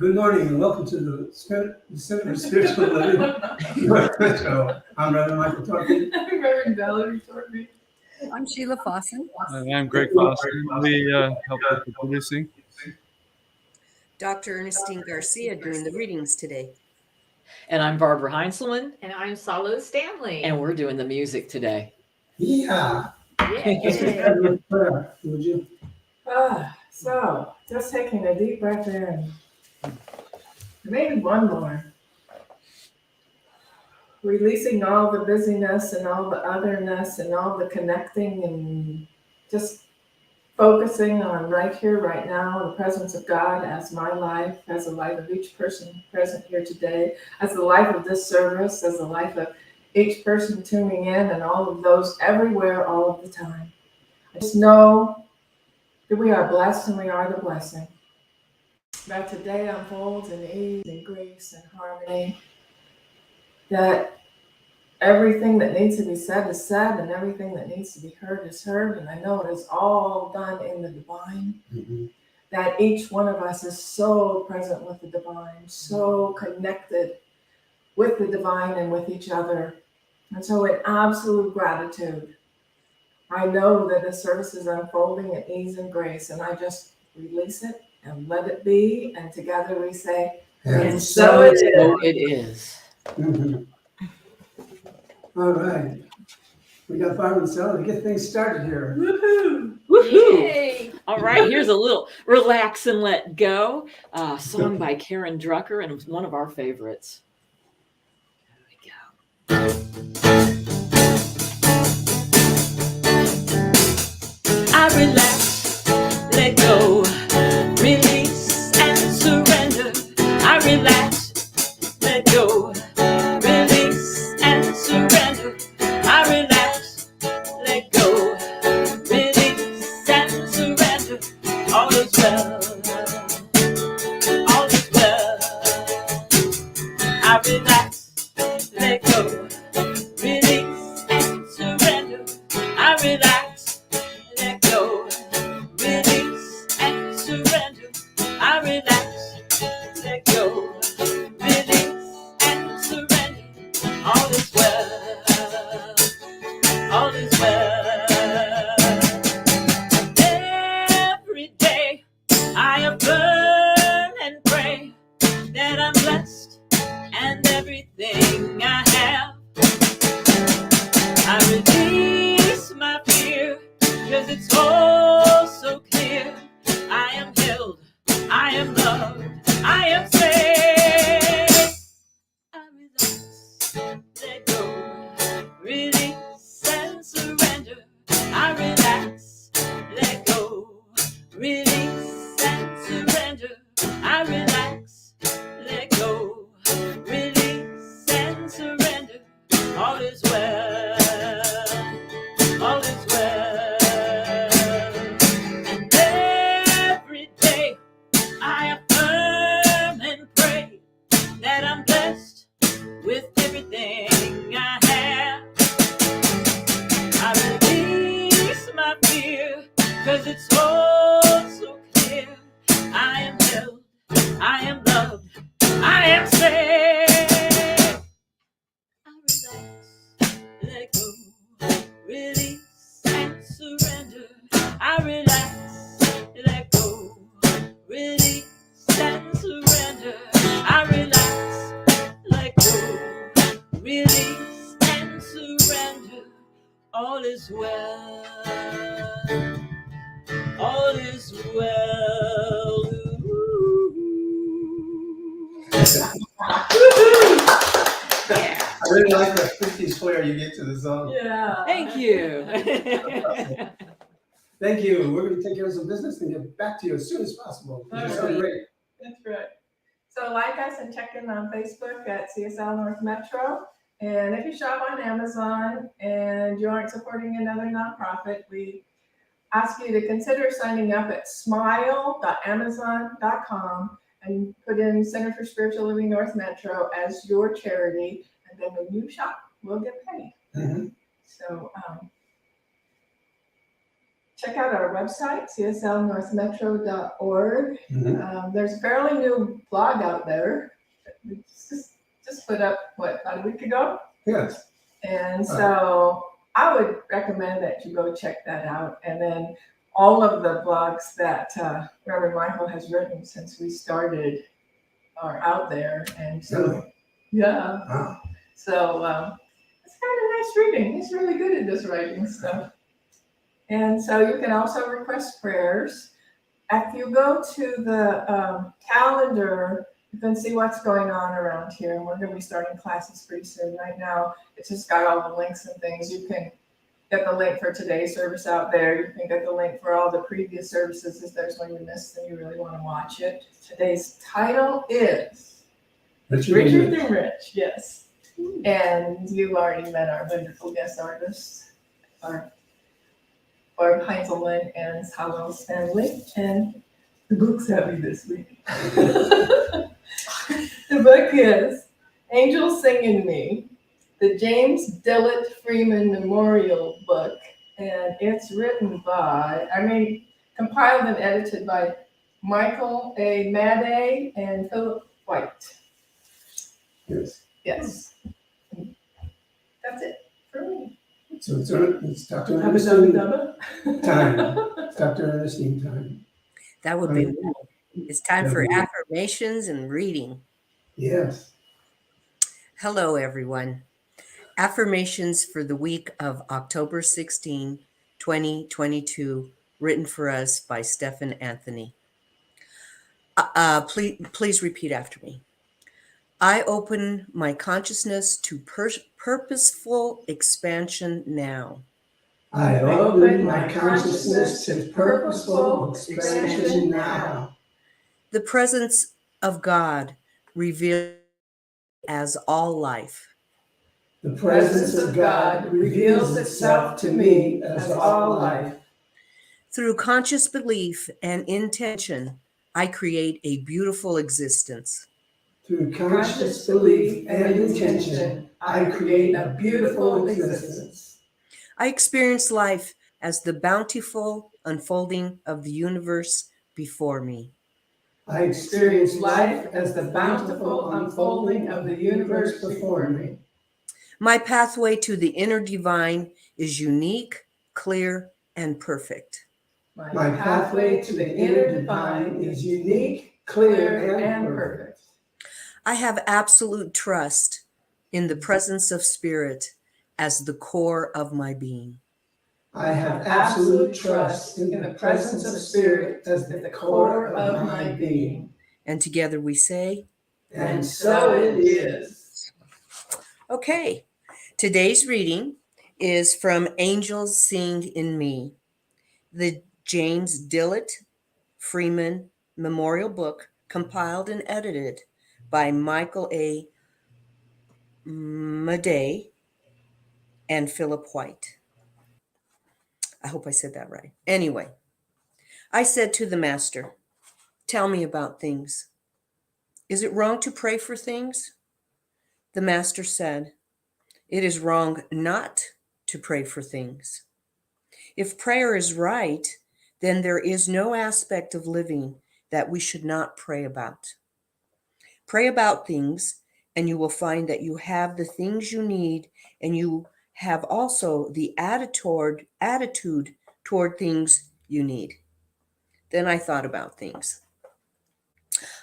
Good morning and welcome to the Center of Spiritual Living North Metro. I'm Reverend Michael Torphy. I'm Reverend Valerie Torphy. I'm Sheila Fawson. I'm Greg Fawson. We help with the producing. Dr. Ernestine Garcia doing the readings today. And I'm Barbara Heinzelman. And I'm Salo Stanley. And we're doing the music today. Yeah. Yeah. Prayer, would you? So, just taking a deep breath in. Maybe one more. Releasing all the busyness and all the otherness and all the connecting and just focusing on right here, right now, the presence of God as my life, as the life of each person present here today, as the life of this service, as the life of each person tuning in and all of those everywhere, all of the time. I just know that we are blessed and we are the blessing. That today unfolds in ease and grace and harmony. That everything that needs to be said is said and everything that needs to be heard is heard. And I know it is all done in the divine. Mm-hmm. That each one of us is so present with the divine, so connected with the divine and with each other. And so in absolute gratitude, I know that the service is unfolding in ease and grace, and I just release it and let it be. And together we say, And so it is. So it is. Mm-hmm. All right. We got Barbara and Sally to get things started here. Woohoo! Woohoo! Yay! All right, here's a little Relax and Let Go, song by Karen Drucker, and one of our favorites. Here we go. I relax, let go, release and surrender. I relax, let go, release and surrender. I relax, let go, release and surrender. All is well, all is well. I relax, let go, release and surrender. I relax, let go, release and surrender. I relax, let go, release and surrender. All is well, all is well. Every day I affirm and pray that I'm blessed and everything I have. I release my fear, 'cause it's all so clear. I am held, I am loved, I am safe. I relax, let go, release and surrender. I relax, let go, release and surrender. I relax, let go, release and surrender. All is well, all is well. And every day I affirm and pray that I'm blessed with everything I have. I release my fear, 'cause it's all so clear. I am held, I am loved, I am safe. I relax, let go, release and surrender. I relax, let go, release and surrender. I relax, let go, release and surrender. All is well, all is well. Yeah. I really like that 50s flair you get to the song. Yeah. Thank you. Thank you. We're going to take care of some business and get back to you as soon as possible. All You're right. so great. That's right. So like us and check in on Facebook at CSL North Metro. And if you shop on Amazon and you aren't supporting another nonprofit, we ask you to consider signing up at smile.amazon.com and put in Center for Spiritual Living North Metro as your charity. And then when you shop, we'll get paid. Mm-hmm. So check out our website, cslnorthmetro.org. Mhm. There's a fairly new blog out there. We just put up, about a week ago? Yes. And so I would recommend that you go check that out. And then all of the blogs that Reverend Michael has written since we started are out there. And so, Really? yeah. Wow. So it's kind of nice reading. He's really good at this writing stuff. And so you can also request prayers. If you go to the calendar, you can see what's going on around here. And we're going to be starting classes pretty soon. Right now, it's just got all the links and things. You can get the link for today's service out there. You can get the link for all the previous services if there's one you missed and you really want to watch it. Today's title is Richard and Rich, yes. And you've already met our wonderful guest artists, our Barb Heinzelman and Howell Stanley, and the book's heavy this week. The book is Angels Sing in Me, the James Dillett Freeman Memorial Book, and it's written by, compiled and edited by Michael A. Maday and Philip White. Yes. Yes. That's it for me. So it's Dr. Have a Ernestine dubba. time. It's Dr. Ernestine time. That would be wonderful. It's time for affirmations and reading. Yes. Hello, everyone. Affirmations for the week of October 16, 2022, written for us by Stephan Anthony. Please repeat after me. I open my consciousness to purposeful expansion now. I open my consciousness to purposeful expansion now. The presence of God revealed as all life. The presence of God reveals itself to me as all life. Through conscious belief and intention, I create a beautiful existence. Through conscious belief and intention, I create a beautiful existence. I experience life as the bountiful unfolding of the universe before me. I experience life as the bountiful unfolding of the universe before me. My pathway to the inner divine is unique, clear, and perfect. My pathway to the inner divine is unique, clear, and perfect. I have absolute trust in the presence of spirit as the core of my being. I have absolute trust in the presence of spirit as the core of my being. And together we say, And so it is. okay, today's reading is from Angels Sing in Me, the James Dillett Freeman Memorial Book, compiled and edited by Michael A. Maday and Philip White. I hope I said that right. Anyway, I said to the master, tell me about things. Is it wrong to pray for things? The master said, it is wrong not to pray for things. If prayer is right, then there is no aspect of living that we should not pray about. Pray about things, and you will find that you have the things you need, and you have also the attitude toward things you need. Then I thought about things.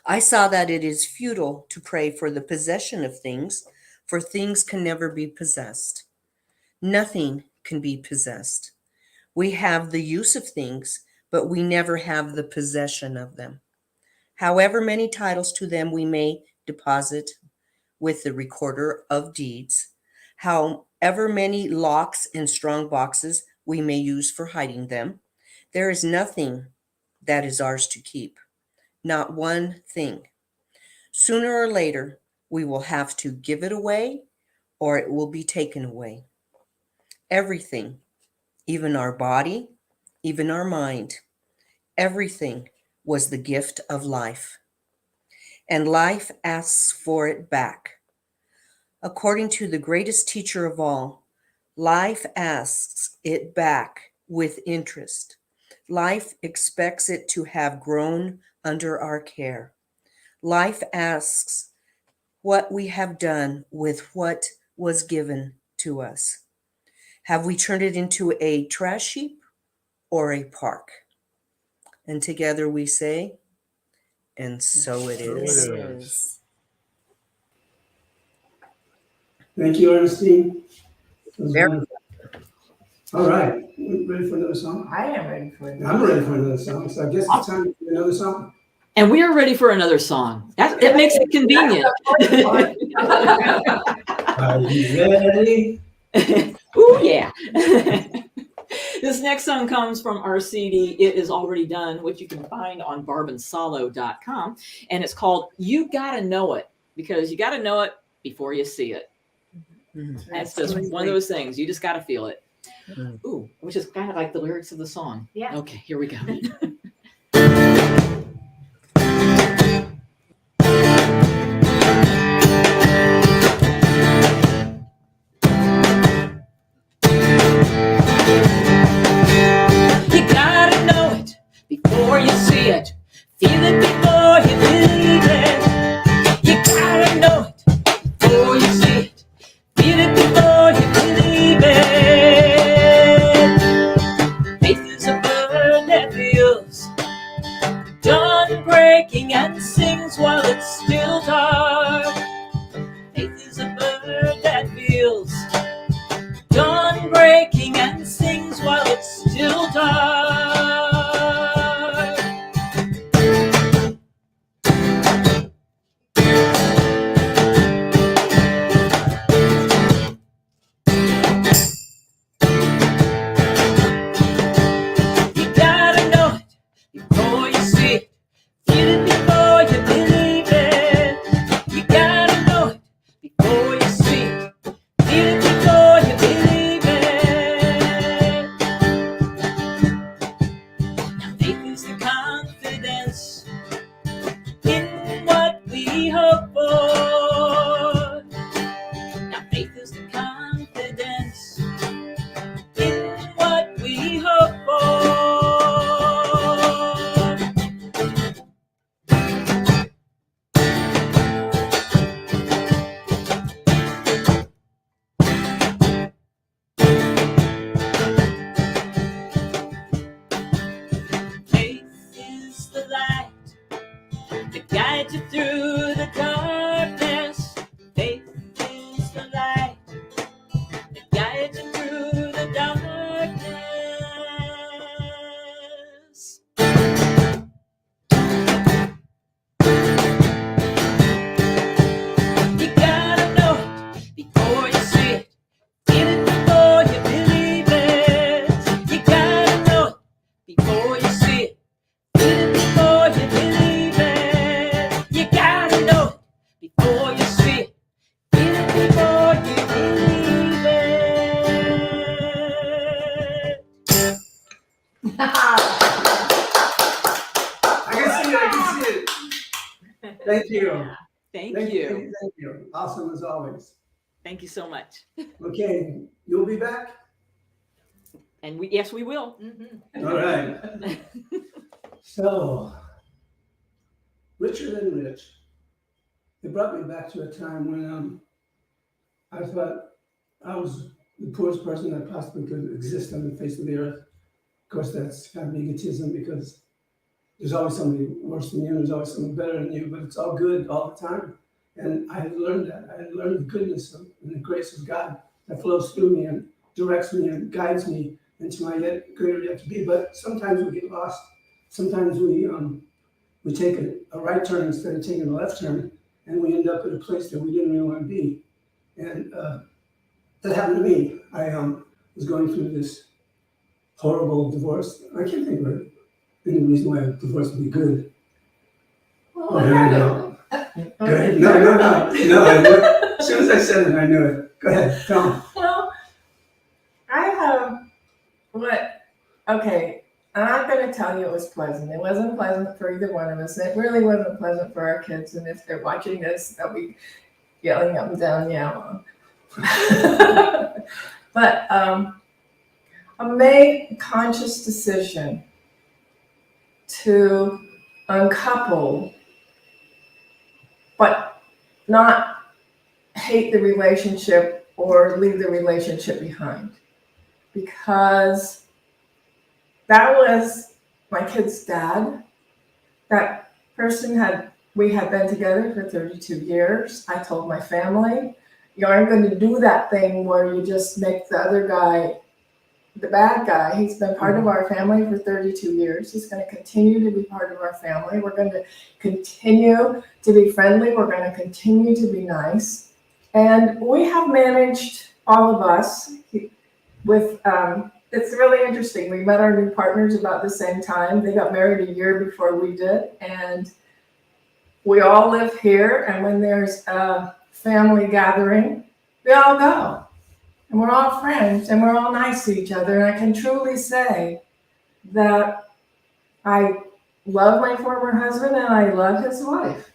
I saw that it is futile to pray for the possession of things, for things can never be possessed. Nothing can be possessed. We have the use of things, but we never have the possession of them. However many titles to them we may deposit with the recorder of deeds, however many locks and strong boxes we may use for hiding them, there is nothing that is ours to keep, not one thing. Sooner or later, we will have to give it away or it will be taken away. Everything, even our body, even our mind, everything was the gift of life. And life asks for it back. According to the greatest teacher of all, life asks it back with interest. Life expects it to have grown under our care. Life asks what we have done with what was given to us. Have we turned it into a trash heap or a park? And together we say, and so it So it is. is. Thank you, Ernestine. That was Very- wonderful. All right, we ready for another song? I am ready for it. I'm ready for another song, so I guess it's time for another song. And we are ready for another song. It makes it convenient. Are you ready? Ooh, yeah. This next song comes from our CD, It Is Already Done, which you can find on barbandsolo.com. And it's called You Gotta Know It, because you gotta know it before you see it. Mhm. That's just one of those things. You just gotta feel it. Mhm. Ooh, which is kind of like the lyrics of the song. Yeah. Okay, here we go. You gotta know it before you see it. Feel it before you believe it. You gotta know it before you see it. Feel it before you believe it. Faith is a bird that feels dawn breaking and sings while it's still dark. Faith is a bird that feels dawn breaking and sings while it's still dark. You gotta know it before you see it. Feel it before you believe it. You gotta know it before you see it. Feel it before you believe it. Now faith is the confidence in what we hope for. Now faith is the confidence in what we hope for. Faith is the light that guides you through the darkness. Faith is the light that guides you through the darkness. You gotta know it before you see it. Feel it before you believe it. You gotta know it before you see it. Feel it before you believe it. You gotta know it before you see it. Feel it before you believe it. I can see it, I can see it. Thank you. Thank Thank you. you. Awesome as always. Thank you so much. Okay, you'll be back? And yes, we will. All right. So, richer than rich. It brought me back to a time when I thought I was the poorest person that possibly could exist on the face of the earth. Of course, that's kind of egotism because there's always somebody worse than you, there's always someone better than you, but it's all good all the time. And I had learned that. I had learned the goodness and the grace of God that flows through me and directs me and guides me into my yet greater yet to be. But sometimes we get lost. Sometimes we take a right turn instead of taking a left turn, and we end up at a place that we didn't really want to be. And that happened to me. I was going through this horrible divorce. I can't think of any reason why a divorce would be good. Oh, no. Good. No. As soon as I said it, I knew it. Go ahead, tell me. Well, I have okay, I'm not going to tell you it was pleasant. It wasn't pleasant for either one of us. It really wasn't pleasant for our kids. And if they're watching this, they'll be yelling up and down, yeah. But I made a conscious decision to uncouple, but not hate the relationship or leave the relationship behind. Because that was my kid's dad. That person we had been together for 32 years. I told my family, you aren't going to do that thing where you just make the other guy the bad guy. He's been part of our family for 32 years. He's going to continue to be part of our family. We're going to continue to be friendly. We're going to continue to be nice. And we have managed, all of us, with, it's really interesting. We met our new partners about the same time. They got married a year before we did. And we all live here. And when there's a family gathering, we all go. And we're all friends, and we're all nice to each other. And I can truly say that I love my former husband and I love his wife.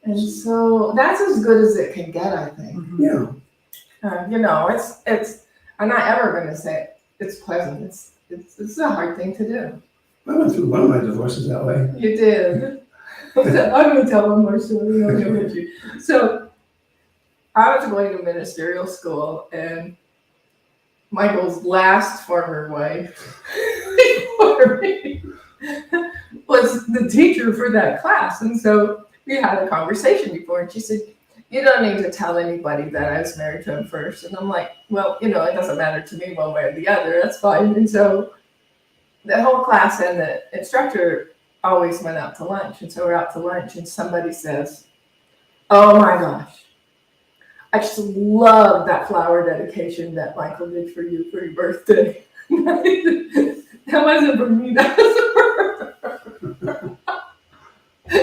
And so that's as good as it can get, I think. Yeah. It's I'm not ever going to say it's pleasant. It's a hard thing to do. I went through one of my divorces that way. You did. I'm going to tell one more story. So I was going to ministerial school, and Michael's last former wife before me was the teacher for that class. And so we had a conversation before, and she said, you don't need to tell anybody that I was married to him first. And I'm like, well, it doesn't matter to me one way or the other. That's fine. And so the whole class and the instructor always went out to lunch. And so we're out to lunch, and somebody says, oh my gosh, I just love that flower dedication that Michael did for you for your birthday. That wasn't for me, that was for her.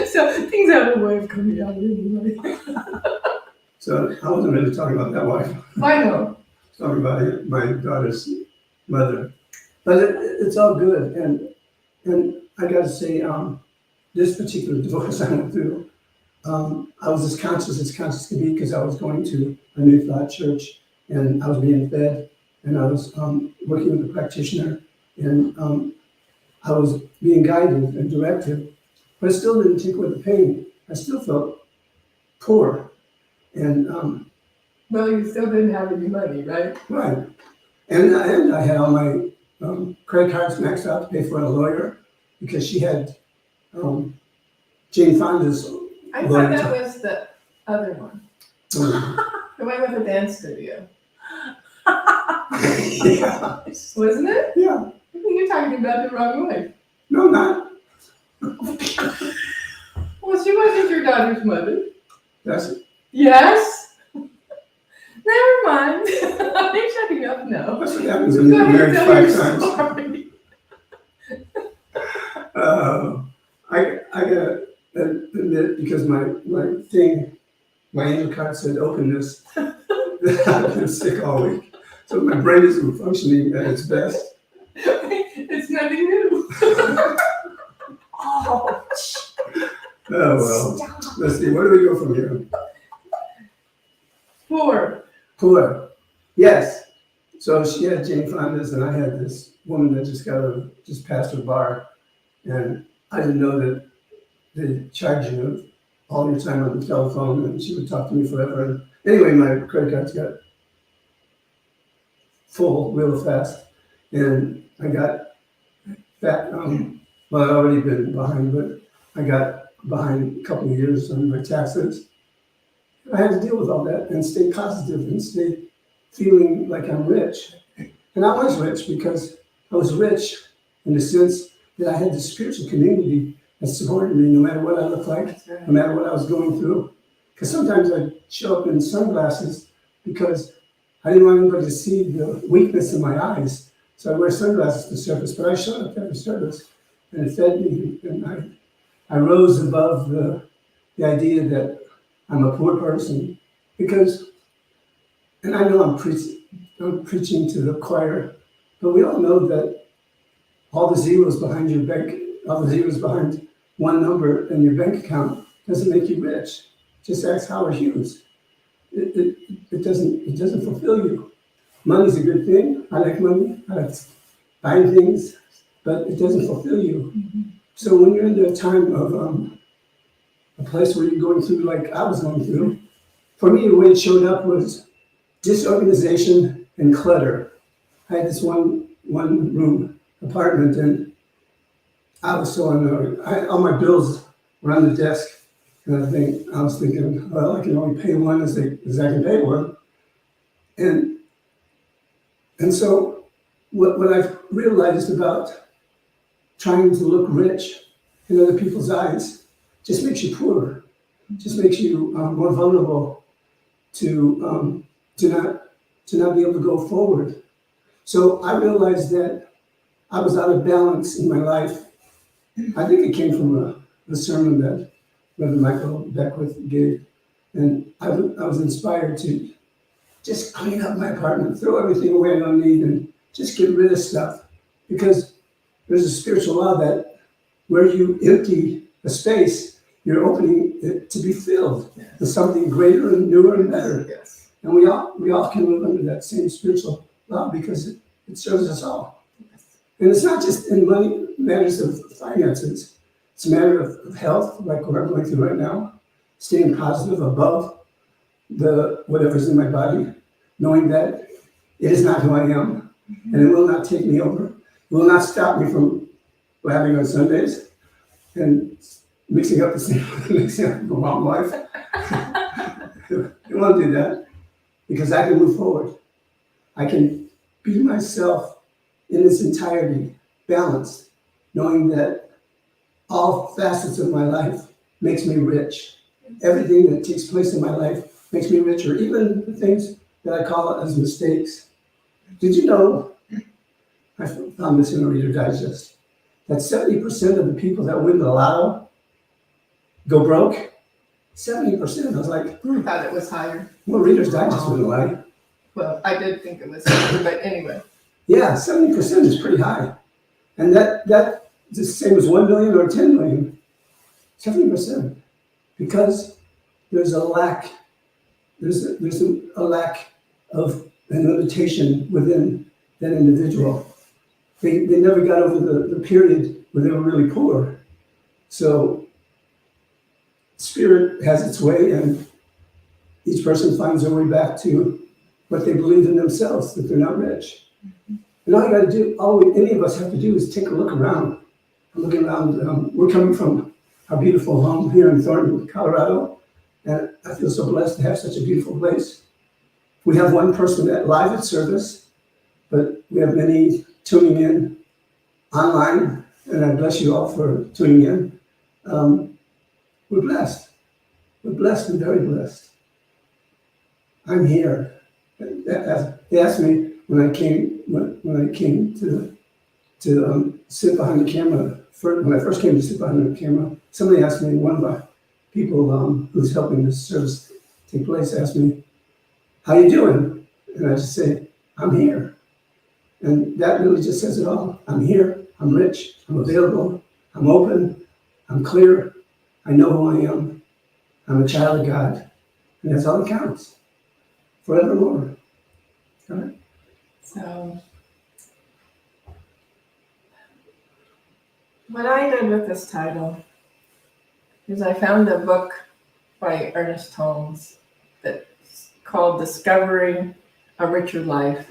So things have a way of coming out anyway. So I wasn't really talking about that wife. I know. Talking about my daughter's mother. But it's all good. And I got to say, this particular divorce I went through, I was as conscious could be, because I was going to a New Thought church, and I was being fed, and I was working with a practitioner, and I was being guided and directed, but I still didn't take away the pain. I still felt poor. And Well, you still didn't have any money, right? right. And I had all my credit cards maxed out to pay for a lawyer, because she had Jane Fonda's. I thought that was the other one. The one with the dance studio. Yeah. Wasn't it? Yeah. I think you're talking about the wrong way. No, not. Well, she wasn't your daughter's mother. That's it. Yes? Never mind. I'm shutting up now. That's what happens when you're married 5 times. I gotta admit, because my angel card said openness, that I've been sick all week. So my brain isn't functioning at its best. It's nothing new. Oh, Oh well. stop. Let's see, where do we go from here? 4. Poor. Yes. So she had Jane Fonda's, and I had this woman that just passed her bar, and I didn't know that they charge you all your time on the telephone, and she would talk to me forever. And anyway, my credit cards got full real fast, and I got that. Well, I'd already been behind, but I got behind a couple of years on my taxes. I had to deal with all that and stay positive and stay feeling like I'm rich. And I was rich, because I was rich in the sense that I had the spiritual community that supported me no matter what I looked like, That's right. no matter what I was going through. Because sometimes I'd show up in sunglasses because I didn't want anybody to see the weakness in my eyes. So I wear sunglasses to service, but I showed up every service, and it fed me. And I rose above the idea that I'm a poor person, because, and I know I'm preaching to the choir, but we all know that all the zeros behind your bank, all the zeros behind one number in your bank account doesn't make you rich. Just ask Howard Hughes. It doesn't fulfill you. Money's a good thing. I like money. I like buying things, but it doesn't fulfill you. So when you're in the time of a place where you're going through, like I was going through, for me, the way it showed up was disorganization and clutter. I had this one room apartment, and I was so annoyed. All my bills were on the desk, and I was thinking, well, I can only pay one as I can pay one. And so what I've realized about trying to look rich in other people's eyes just makes you poorer, just makes you more vulnerable to not be able to go forward. So I realized that I was out of balance in my life. I think it came from a sermon that Reverend Michael Beckwith gave, and I was inspired to just clean up my apartment, throw everything away I don't need, and just get rid of stuff. Because there's a spiritual law that where you empty a space, you're opening it to be filled with something greater and newer and better. Yes. And we all can live under that same spiritual law because it serves us all. And it's not just in money matters of finances. It's a matter of health, like what I'm going through right now, staying positive above the whatever's in my body, knowing that it is not who I am, and it will not take me over. It will not stop me from blabbing on Sundays and mixing up the wrong life. It won't do that because I can move forward. I can be myself in its entirety, balanced, knowing that all facets of my life makes me rich. Everything that takes place in my life makes me richer, even the things that I call as mistakes. Did you know, I found this in a Reader Digest, that 70% of the people that win the lotto go broke? 70%. I was like, I thought it was higher. well, Reader's Digest wouldn't lie. Well, I did think it was higher, but anyway. Yeah, 70% is pretty high. And that is the same as 1 million or 10 million. 70%. Because there's a lack, there's a lack of an limitation within that individual. They never got over the period where they were really poor. So spirit has its way, and each person finds their way back to what they believe in themselves, that they're not rich. And all you got to do, any of us have to do is take a look around. I'm looking around. We're coming from our beautiful home here in Thornton, Colorado, and I feel so blessed to have such a beautiful place. We have one person live at service, but we have many tuning in online, and I bless you all for tuning in. We're blessed. We're blessed and very blessed. I'm here. They asked me when I came to sit behind the camera. When I first came to sit behind the camera, somebody asked me, one of our people who's helping this service take place, asked me, "How you doing?" And I just say, "I'm here." And that really just says it all. I'm here. I'm rich. I'm available. I'm open. I'm clear. I know who I am. I'm a child of God. And that's all that counts. Forevermore. All right? So, what I did with this title is I found a book by Ernest Holmes that's called Discovering a Richer Life.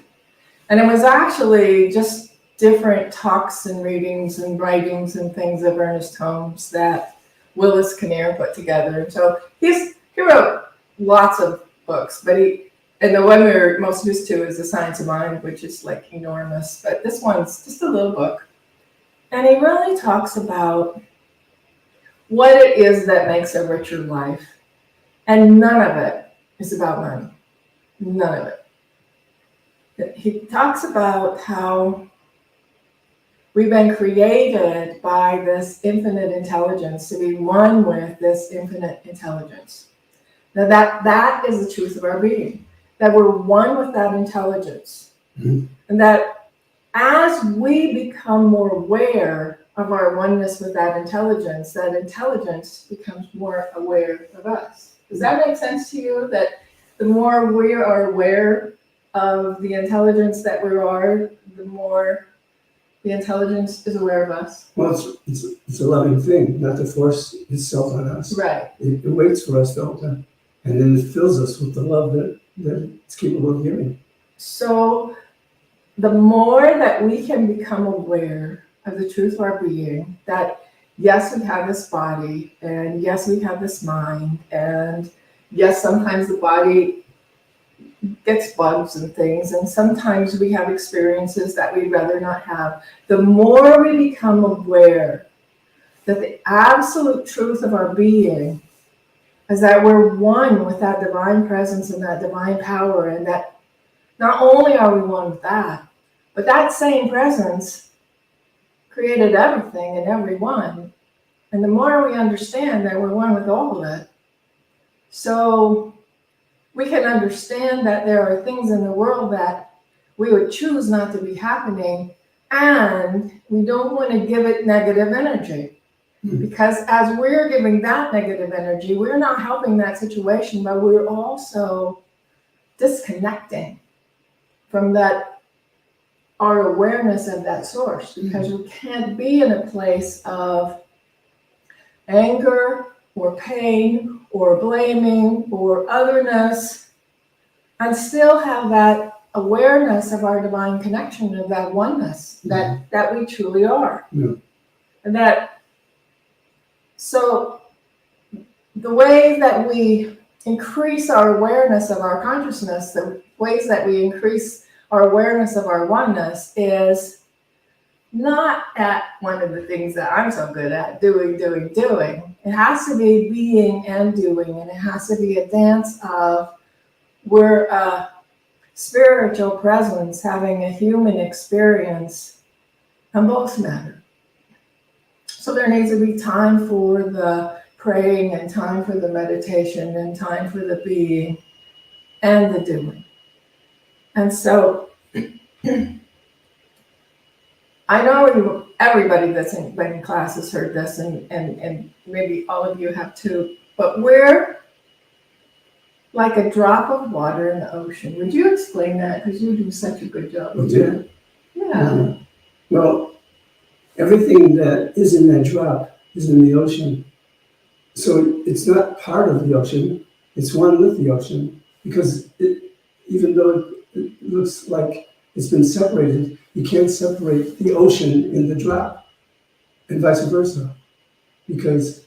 And it was actually just different talks and readings and writings and things of Ernest Holmes that Willis Kinnear put together. So he wrote lots of books, and the one we're most used to is The Science of Mind, which is like enormous, but this one's just a little book. And he really talks about what it is that makes a richer life. And none of it is about money. None of it. He talks about how we've been created by this infinite intelligence to be one with this infinite intelligence. Now that is the truth of our being, that we're one with that intelligence. Mm-hmm. And that as we become more aware of our oneness with that intelligence becomes more aware of us. Does that make sense to you? That the more we are aware of the intelligence that we are, the more The intelligence is aware of us. Well, it's a loving thing, not to force itself on us. Right. It waits for us to open, and then it fills us with the love that it's capable of giving. So the more that we can become aware of the truth of our being, that yes, we have this body, and yes, we have this mind, and yes, sometimes the body gets bugs and things, and sometimes we have experiences that we'd rather not have. The more we become aware that the absolute truth of our being is that we're one with that divine presence and that divine power, and that not only are we one with that, but that same presence created everything and everyone. And the more we understand that we're one with all of it, so we can understand that there are things in the world that we would choose not to be happening, and we don't want to give it negative energy. Because as we're giving that negative energy, we're not helping that situation, but we're also disconnecting from that, our awareness of that source, because we can't be in a place of anger or pain or blaming or otherness and still have that awareness of our divine connection, of that oneness that we truly are. Yeah. And that, so the way that we increase our awareness of our consciousness, the ways that we increase our awareness of our oneness is not at one of the things that I'm so good at, doing. It has to be being and doing, and it has to be a dance of we're a spiritual presence having a human experience, and both matter. So there needs to be time for the praying and time for the meditation and time for the being and the doing. And so I know everybody that's been in class has heard this, and maybe all of you have too, but we're like a drop of water in the ocean. Would you explain that? Because you do such a good job of that. Yeah. Well, everything that is in that drop is in the ocean. So it's not part of the ocean, it's one with the ocean, because even though it looks like it's been separated, you can't separate the ocean in the drop, and vice versa, because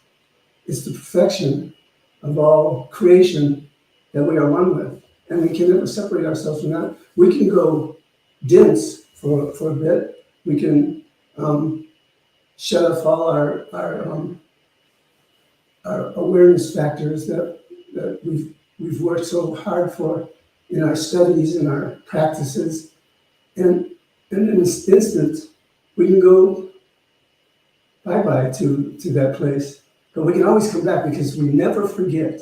it's the perfection of all creation that we are one with, and we can never separate ourselves from that. We can go dense for a bit. We can shut off all our awareness factors that we've worked so hard for in our studies and our practices, and in this instant, we can go bye-bye to that place. But we can always come back because we never forget.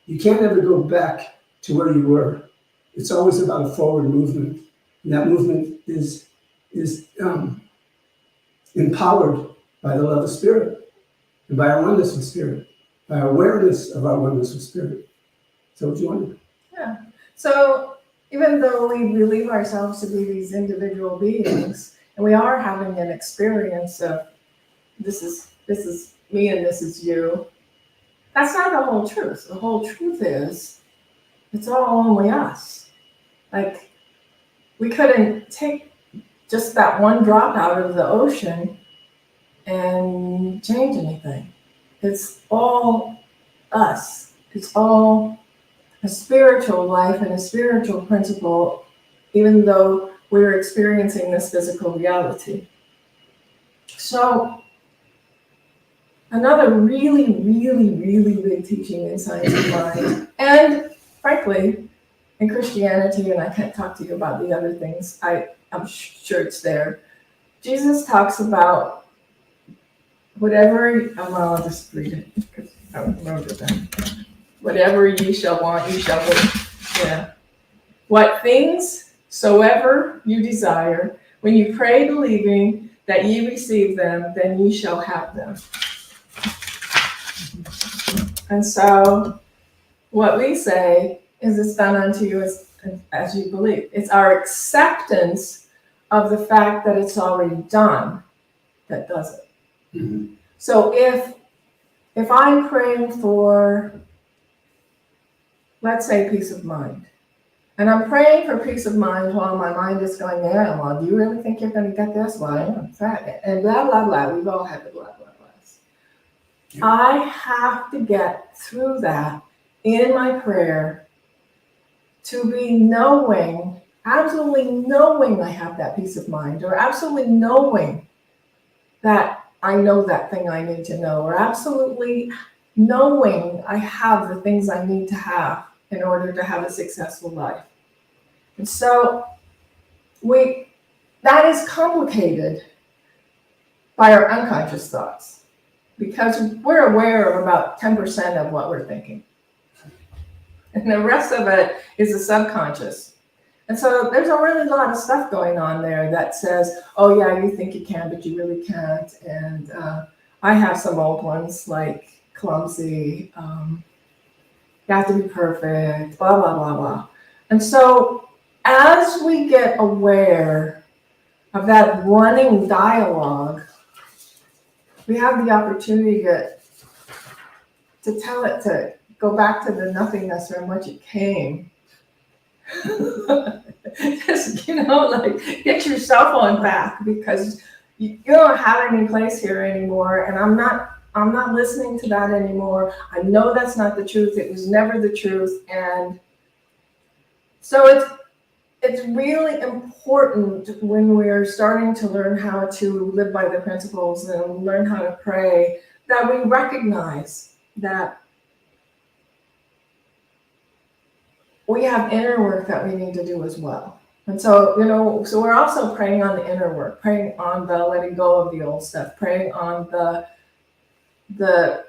You can't ever go back to where you were. It's always about a forward movement. And that movement is empowered by the love of spirit and by our oneness with spirit, by our awareness of our oneness with spirit. So what do you want? Yeah. So even though we believe ourselves to be these individual beings, and we are having an experience of this is me and this is you, that's not the whole truth. The whole truth is it's all only us. Like, we couldn't take just that one drop out of the ocean and change anything. It's all us. It's all a spiritual life and a spiritual principle, even though we're experiencing this physical reality. So another really, really, really big teaching in science of mind, and frankly, in Christianity, and I can't talk to you about the other things, I'm sure it's there. Jesus talks about whatever, I'll just read it because I wrote it down. Whatever ye shall want, ye shall have. Yeah. What things soever you desire, when you pray believing that ye receive them, then ye shall have them. And so what we say is it's done unto you as you believe. It's our acceptance of the fact that it's already done that does it. Mhm. So if I'm praying for, let's say, peace of mind, and I'm praying for peace of mind while my mind is going, yeah, well, do you really think you're going to get this? Well, I'm fat, and blah, blah, blah. We've all had the blah, blah, blahs. Yeah. I have to get through that in my prayer to be knowing, absolutely knowing I have that peace of mind, or absolutely knowing that I know that thing I need to know, or absolutely knowing I have the things I need to have in order to have a successful life. And so that is complicated by our unconscious thoughts, because we're aware of about 10% of what we're thinking. And the rest of it is the subconscious. And so there's a really lot of stuff going on there that says, oh yeah, you think you can, but you really can't. And I have some old ones like clumsy, you have to be perfect, blah, blah, blah, blah. And so as we get aware of that running dialogue, we have the opportunity to tell it to go back to the nothingness from which it came. Just, like get your cell phone back, because you don't have any place here anymore, and I'm not listening to that anymore. I know that's not the truth. It was never the truth. And so it's really important when we're starting to learn how to live by the principles and learn how to pray, that we recognize that we have inner work that we need to do as well. And so, so we're also praying on the inner work, praying on the letting go of the old stuff, praying on the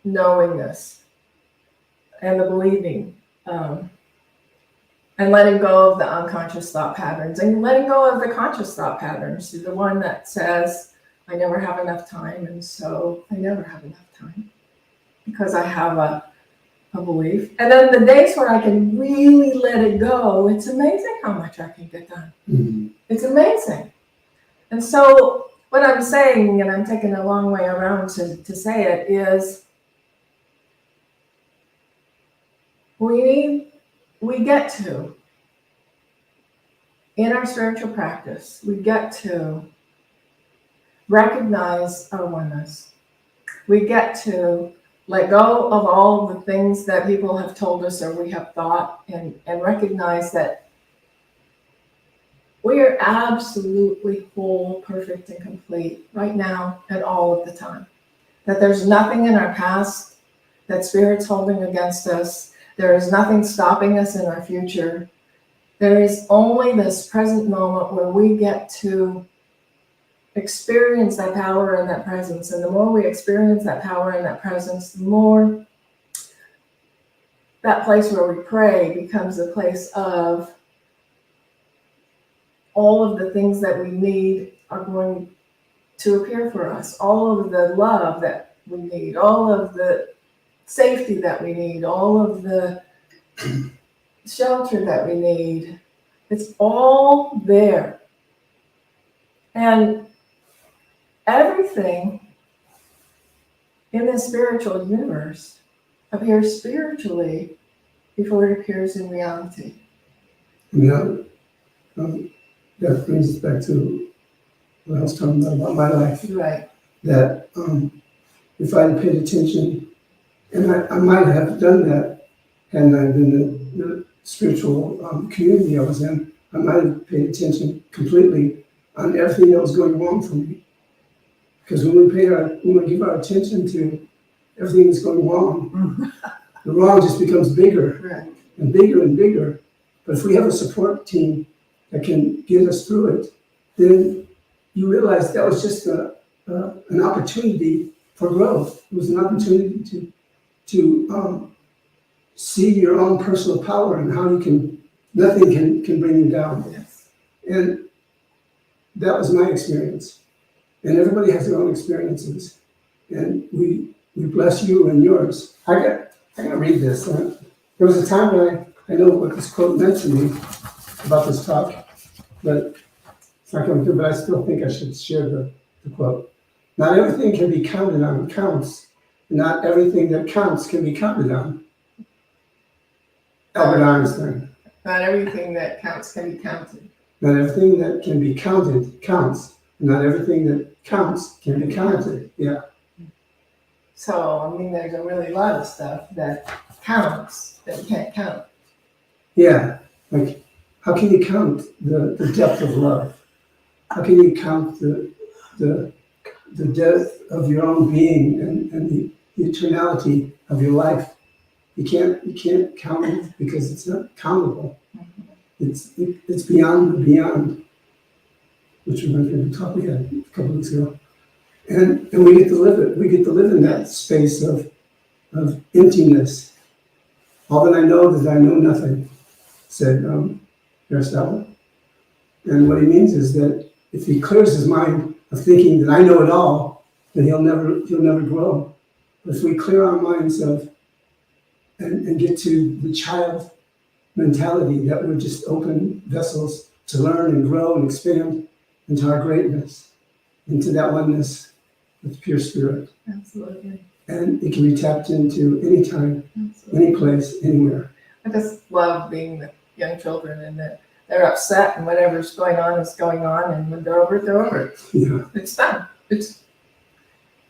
knowingness and the believing, and letting go of the unconscious thought patterns, and letting go of the conscious thought patterns, the one that says, I never have enough time, and so I never have enough time because I have a belief. And then the days where I can really let it go, it's amazing how much I can get done. Mm-hmm. It's amazing. And so what I'm saying, and I'm taking a long way around to say it, is we get to, in our spiritual practice, we get to recognize our oneness. We get to let go of all the things that people have told us or we have thought, and recognize that we are absolutely whole, perfect, and complete right now and all of the time. That there's nothing in our past that Spirit's holding against us. There is nothing stopping us in our future. There is only this present moment where we get to experience that power and that presence. And the more we experience that power and that presence, the more that place where we pray becomes a place of all of the things that we need are going to appear for us. All of the love that we need, all of the safety that we need, all of the shelter that we need. It's all there. And everything in the spiritual universe appears spiritually before it appears in reality. Yeah, that brings us back to what I was talking about my life. Right. That if I had paid attention, and I might have done that, hadn't I been in the spiritual community I was in, I might have paid attention completely on everything that was going wrong for me. Because when we give our attention to everything that's going wrong, the wrong just becomes bigger Right. and bigger and bigger. But if we have a support team that can get us through it, then you realize that was just an opportunity for growth. It was an opportunity to see your own personal power and how nothing can bring you down. Yes. And that was my experience. And everybody has their own experiences. And we bless you and yours. I gotta read this. There was a time when I know what this quote meant to me about this talk, but It's not coming through, but I still think I should share the quote. Not everything can be counted on counts. Not everything that counts can be counted on. Albert Einstein. Not everything that counts can be counted. Not everything that can be counted counts. Not everything that counts can be counted. Yeah. So, I mean, there's a really lot of stuff that counts that you can't count. Yeah. Like, how can you count the depth of love? How can you count the depth of your own being and the eternality of your life? You can't count it because it's not countable. It's beyond the beyond, which we went through the topic a couple weeks ago. And we get to live it. We get to live in that space of emptiness. All that I know is that I know nothing, said Aristotle. And what he means is that if he clears his mind of thinking that I know it all, then he'll never grow. But if we clear our minds of and get to the child mentality that we're just open vessels to learn and grow and expand into our greatness, into that oneness with pure spirit. Absolutely. And it can be tapped into anytime, Absolutely. any place, anywhere. I just love being with young children and that they're upset and whatever's going on is going on, and when they're over, they're over. Yeah. It's done. It's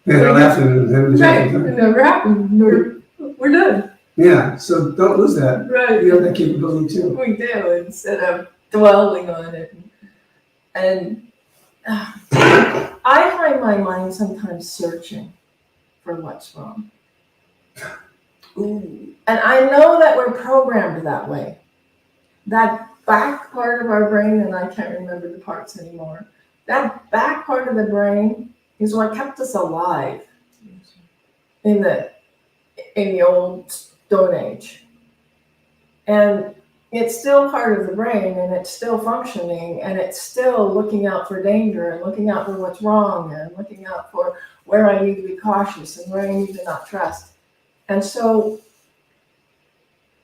And they're laughing and having a right. joke. It never happened. We're done. Yeah, so don't lose that. Right. You have that capability too. We do, instead of dwelling on it. And I find my mind sometimes searching for what's wrong. Ooh. And I know that we're programmed that way. That back part of our brain, and I can't remember the parts anymore, that back part of the brain is what kept us alive in the old Stone Age. And it's still part of the brain, and it's still functioning, and it's still looking out for danger and looking out for what's wrong and looking out for where I need to be cautious and where I need to not trust. And so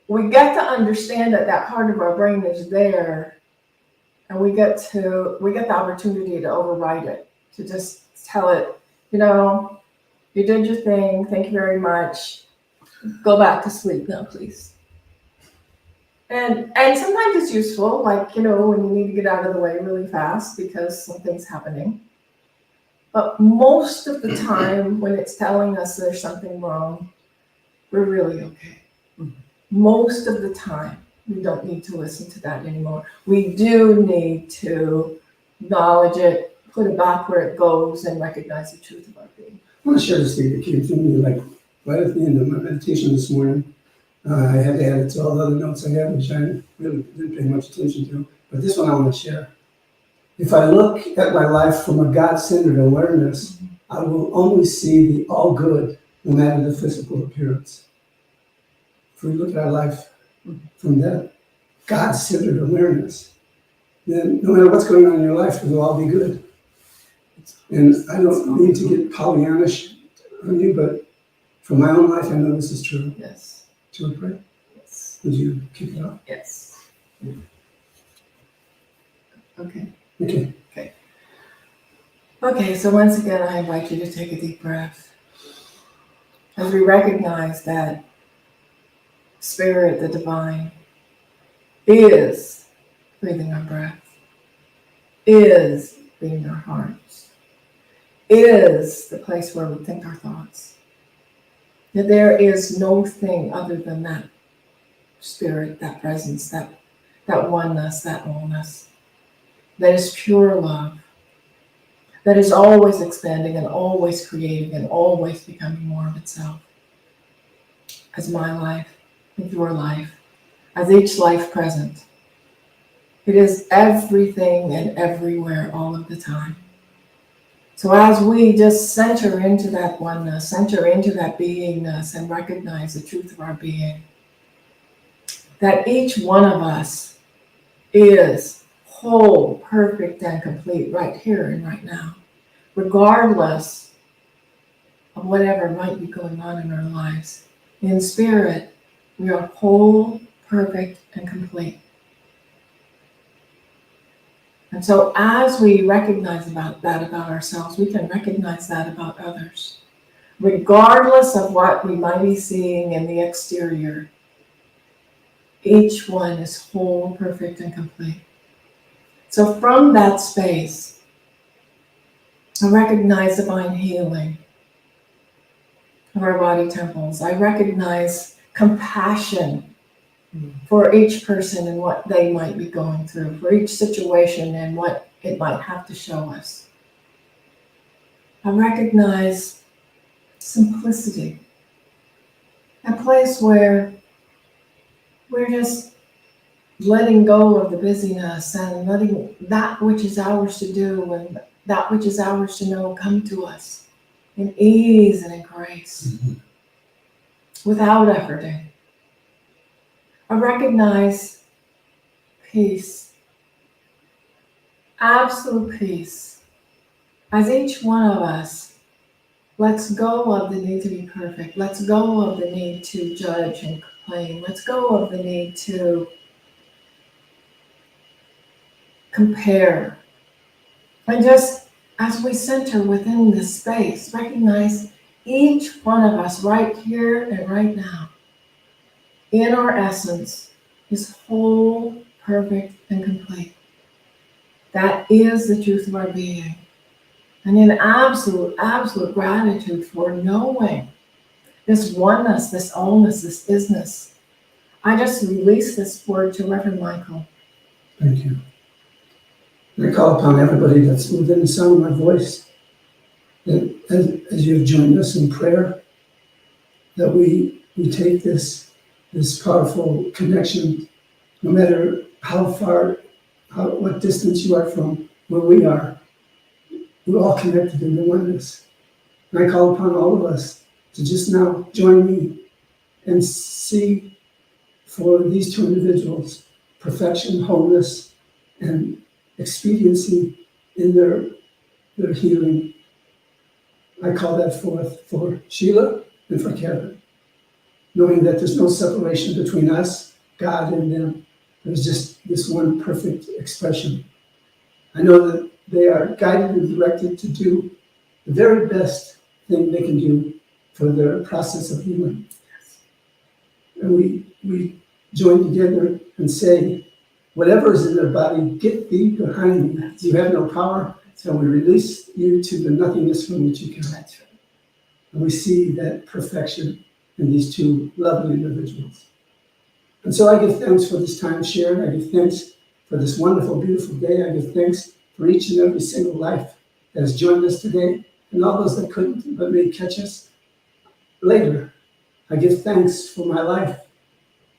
we get to understand that that part of our brain is there, and we get the opportunity to override it, to just tell it, you did your thing, thank you very much, go back to sleep now, please. And sometimes it's useful, like, when you need to get out of the way really fast because something's happening. But most of the time, when it's telling us there's something wrong, we're really okay. Most of the time, we don't need to listen to that anymore. We do need to acknowledge it, put it back where it goes, and recognize the truth of our being. I want to share this thing that came to me like right at the end of my meditation this morning. I had to add it to all the other notes I had, which I really didn't pay much attention to. But this one I want to share. If I look at my life from a God-centered awareness, I will only see the all good, no matter the physical appearance. If we look at our life from that God-centered awareness, then no matter what's going on in your life, it will all be good. And I don't need to get Pollyannish on you, but from my own life, I know this is true. Yes. Do you want to pray? Yes. Would you kick it off? Yes. Okay. Okay. Okay, so once again, I invite you to take a deep breath as we recognize that Spirit, the divine, is breathing our breath, is being our hearts, is the place where we think our thoughts. That there is no thing other than that Spirit, that presence, that oneness, that wholeness, that is pure love, that is always expanding and always creating and always becoming more of itself. As my life, as your life, as each life present. It is everything and everywhere all of the time. So as we just center into that oneness, center into that beingness, and recognize the truth of our being, that each one of us is whole, perfect, and complete right here and right now, regardless of whatever might be going on in our lives. In spirit, we are whole, perfect, and complete. And so as we recognize that about ourselves, we can recognize that about others. Regardless of what we might be seeing in the exterior, each one is whole, perfect, and complete. So from that space, I recognize divine healing of our body temples. I recognize compassion for each person and what they might be going through, for each situation and what it might have to show us. I recognize simplicity, a place where we're just letting go of the busyness and letting that which is ours to do and that which is ours to know come to us in ease and in grace, without efforting. I recognize peace, absolute peace, as each one of us lets go of the need to be perfect, lets go of the need to judge and complain, lets go of the need to compare. And just as we center within this space, recognize each one of us right here and right now, in our essence, is whole, perfect, and complete. That is the truth of our being. And in absolute gratitude for knowing this oneness, this allness, this isness, I just release this word to Reverend Michael. Thank you. And I call upon everybody that's within the sound of my voice, that as you've joined us in prayer, that we take this powerful connection, no matter how far, what distance you are from where we are, we're all connected in the oneness. And I call upon all of us to just now join me and see for these two individuals perfection, wholeness, and expediency in their healing. I call that forth for Sheila and for Kevin, knowing that there's no separation between us, God, and them. There's just this one perfect expression. I know that they are guided and directed to do the very best thing they can do for their process of healing. And we join together and say, whatever is in their body, get thee behind me. You have no power, so we release you to the nothingness from which you can. And we see that perfection in these two lovely individuals. And so I give thanks for this time shared. I give thanks for this wonderful, beautiful day. I give thanks for each and every single life that has joined us today, and all those that couldn't but may catch us later. I give thanks for my life,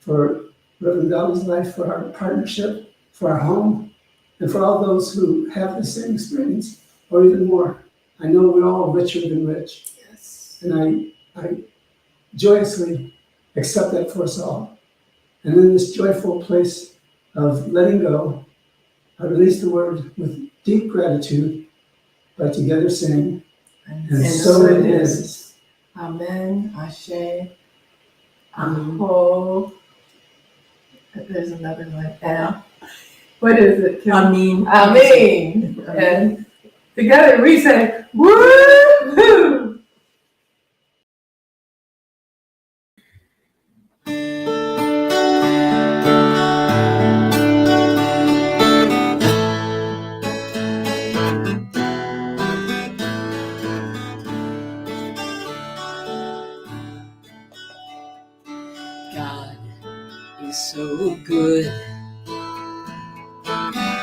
for Reverend Dolly's life, for our partnership, for our home, and for all those who have the same experience, or even more. I know we're all richer than rich. Yes. And I joyously accept that for us all. And in this joyful place of letting go, I release the word with deep gratitude by together saying, and so it is. Amen, Ashe, Aho. There's another one. And what is it? Amen. Amen. And together we say, woo-hoo! God is so good.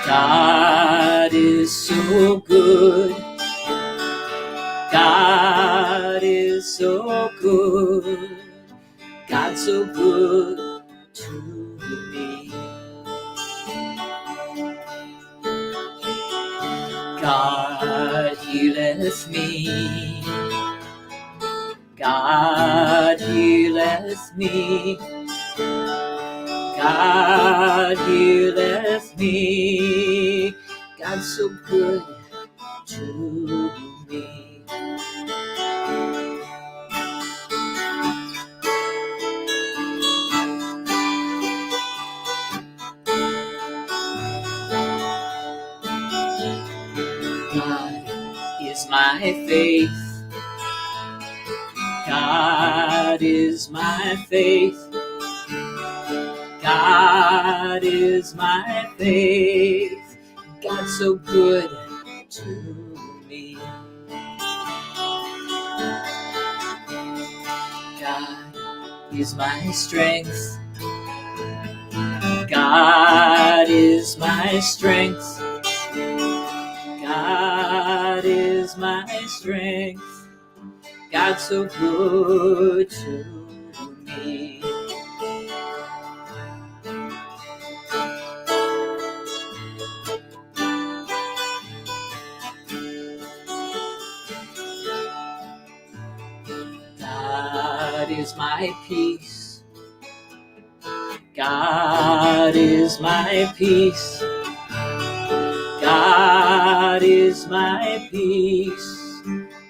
God is so good. God is so good. God's so good to me. God healeth me. God healeth me. God healeth me. God's so good to me. my faith. God is my faith. God is my faith. God's so good to me. God is my strength. God is my strength. God is my strength. God's so good to me. God is my peace. God is my peace. God is my peace.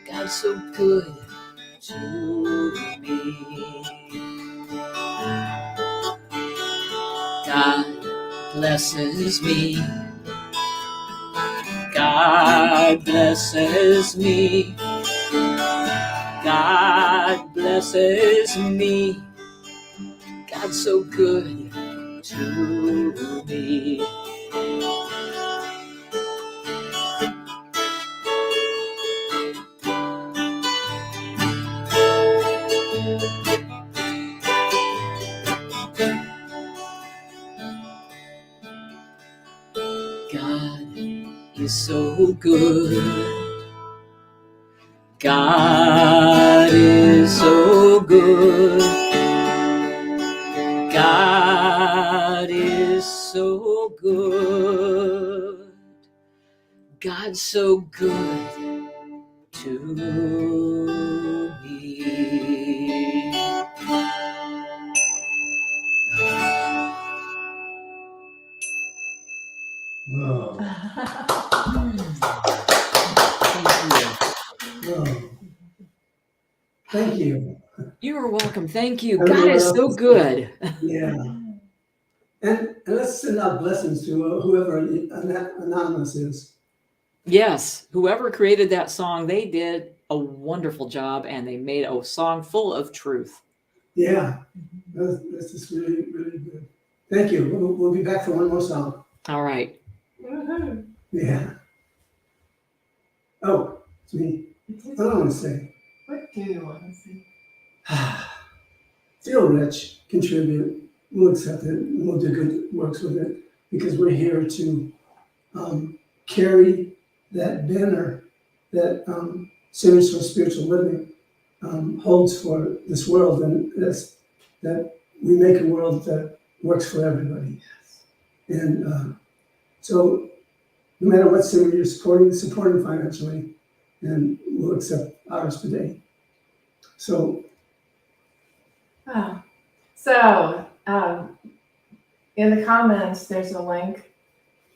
God's so good to me. God blesses me. God blesses me. God blesses me. God's so good to me. God is so good. God is so good. God is so good. God's so good to me. Whoa. Whoa. Thank you. You are welcome. Thank you. Everyone God is else so is good. Yeah. And let's send out blessings to whoever Anonymous is. Yes, whoever created that song, they did a wonderful job, and they made a song full of truth. Yeah. This is really, really good. Thank you. We'll be back for one more song. All right. Woohoo. Yeah. Oh, it's me. What do I want to say? What do you want to say? Feel rich, contribute. We'll accept it. And we'll do good works with it because we're here to carry that banner that Centers for Spiritual Living holds for this world, and that's that we make a world that works for everybody. And so, no matter what center you're supporting financially, and we'll accept ours today. So, So, in the comments, there's a link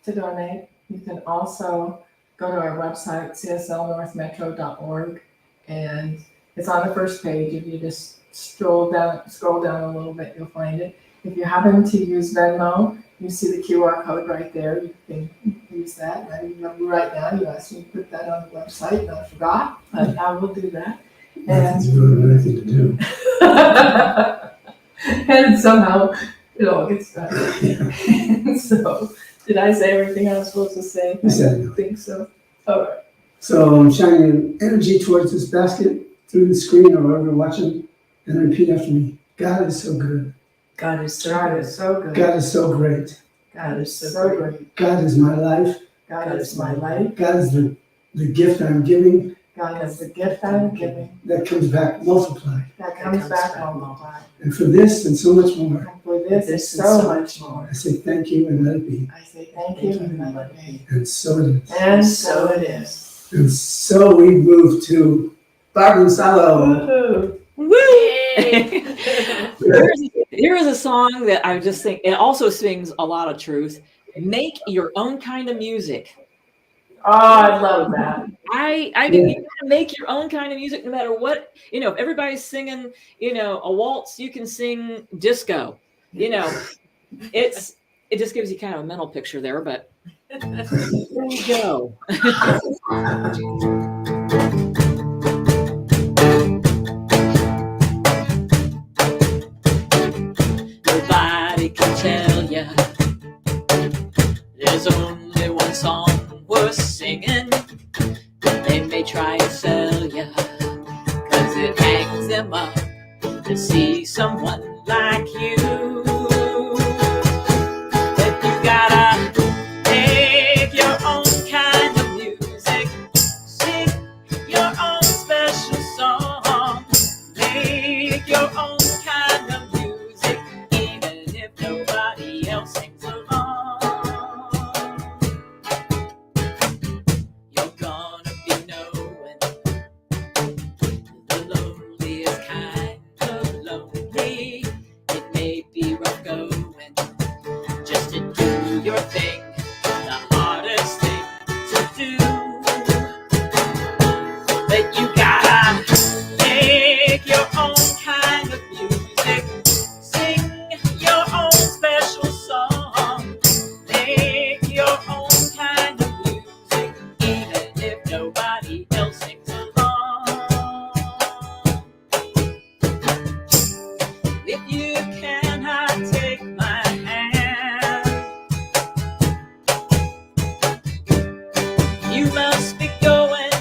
to donate. You can also go to our website, cslnorthmetro.org, and it's on the first page. If you just scroll down a little bit, you'll find it. If you happen to use Venmo, you see the QR code right there. You can use that. I remember right now you asked me to put that on the website, and I forgot, but I will do that. nothing's really anything to do. And somehow it all gets done. So, did I say everything I was supposed to say? You said I don't think so. All right. So I'm shining energy towards this basket through the screen or wherever you're watching, and repeat after me. God is so good. God is so good. God is so great. God is so great. God is my life. God is my life. God is the gift I'm giving God is the gift I'm giving. that comes back multiplied. That comes back multiplied. And for this and so much more, And for this is so much more. I say thank you and let it be. I say thank you and let it be. And so it is. And so it is. And so we move to Barbara Salo. Here is a song that I just think, it also sings a lot of truth. Make your own kind of music. Oh, I love that. I do. You gotta make your own kind of music, no matter what. You know, if everybody's singing, a waltz, you can sing disco. It just gives you kind of a mental picture there, but there you go. worth singing. They may try and sell ya, 'cause it hangs them up to see someone like you. But you gotta make your own kind of music, sing your own special song, make your own kind of music, even if nobody else sings along. You're gonna be knowing the loneliest kind of lonely. It may be rough going just to do your thing, the hardest thing to do. But you gotta make your own kind of music, sing your own special song, make your own kind of music, even if nobody else sings along. If you cannot take my hand, you must be going,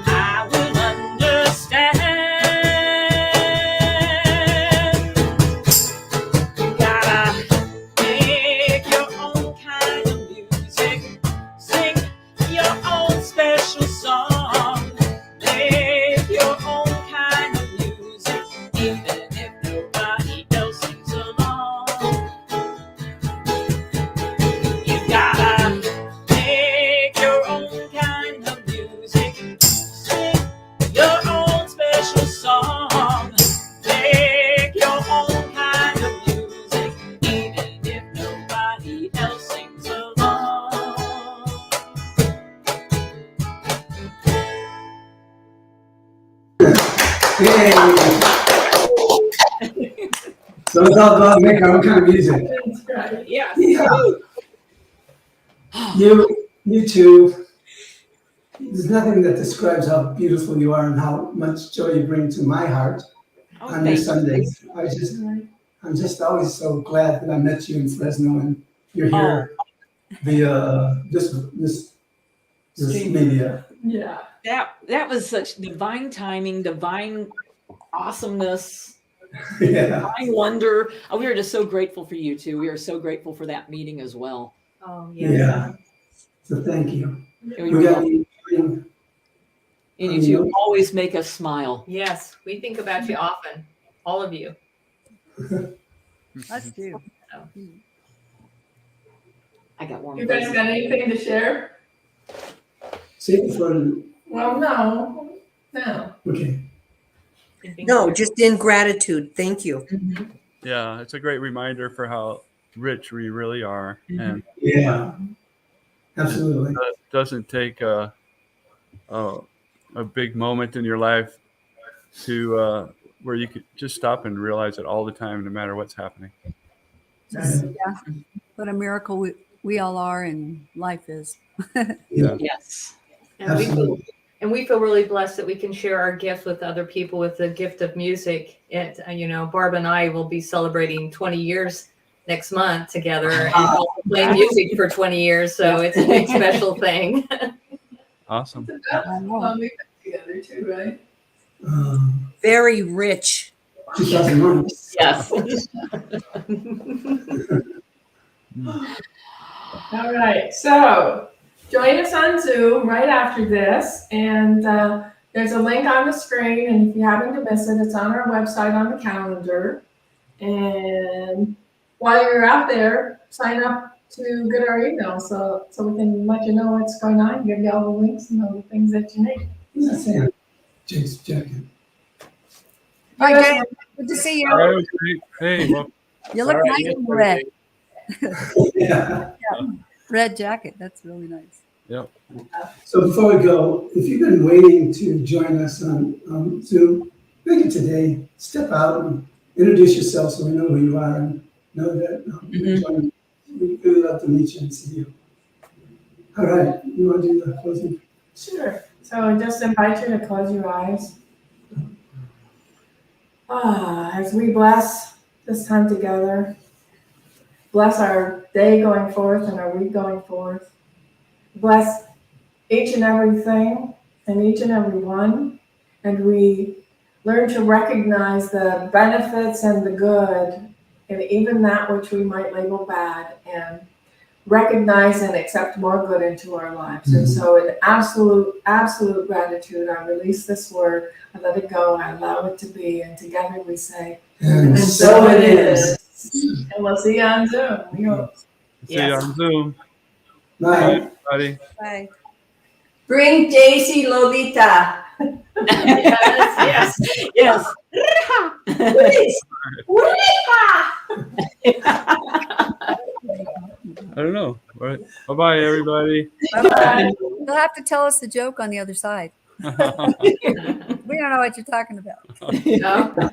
I will understand. You gotta make your own kind of music, sing your own special song, make your own kind of music, even if nobody else sings along. You gotta make your own kind of music, sing your own special song, make your own kind of music, even if nobody else sings along. Yay! So it's all about making our own kind of music. That's right. Yes. Yeah. You too. There's nothing that describes how beautiful you are and how much joy you bring to my heart Oh, on thank this you. Sundays. I'm just always so glad that I met you in Fresno and you're here via this media. Yeah. That was such divine timing, divine awesomeness, Yeah. divine wonder. Oh, we are just so grateful for you two. We are so grateful for that meeting as well. Oh, Yeah. So thank you. And We got anything? you two always make us smile. Yes, we think about you often, all of you. Us too. I got warm You guys fuzzies. got anything to share? Save for Well, no. okay. No, just in gratitude. Thank you. Yeah, it's a great reminder for how rich we really are, and Yeah. Absolutely. it doesn't take a big moment in your life to where you could just stop and realize it all the time, no matter what's happening. Just, yeah, what a miracle we all are and life is. Yeah. Yes. Absolutely. And we feel really blessed that we can share our gift with other people with the gift of music. And, Barb and I will be celebrating 20 years next month together and also playing music for 20 years. So it's a big special thing. Awesome. I know. We put together too, right? Very rich. 2001. Yes. All right. So join us on Zoom right after this. And there's a link on the screen. And if you happen to miss it, it's on our website on the calendar. And while you're out there, sign up to get our email so we can let you know what's going on, give you all the links and all the things that you need. Who's that saying? Jake's jacket. Hi, Jay. Good to see All you. right, great. Hey, well, You look all right, nice yes, in red. Yeah. Red jacket. That's really nice. Yep. So before we go, if you've been waiting to join us on Zoom, make it today. Step out and introduce yourself so we know who you are and know that we'd really love to meet you and see you. All right, you want to do the closing? Sure. So I just invite you to close your eyes. As we bless this time together, bless our day going forth and our week going forth. bless each and everything and each and every one. And we learn to recognize the benefits and the good, and even that which we might label bad, and recognize and accept more good into our lives. And so in absolute gratitude, I release this word, I let it go, I allow it to be, and together we say, And so it is. And we'll see you on Zoom. We hope. See you on Zoom. Bye. Bye, everybody. Bye. Bring Daisy Lolita. Yes, yes. Please. I don't know. All right. Bye-bye, everybody. Bye-bye. You'll have to tell us the joke on the other side. We don't know what you're talking about. No.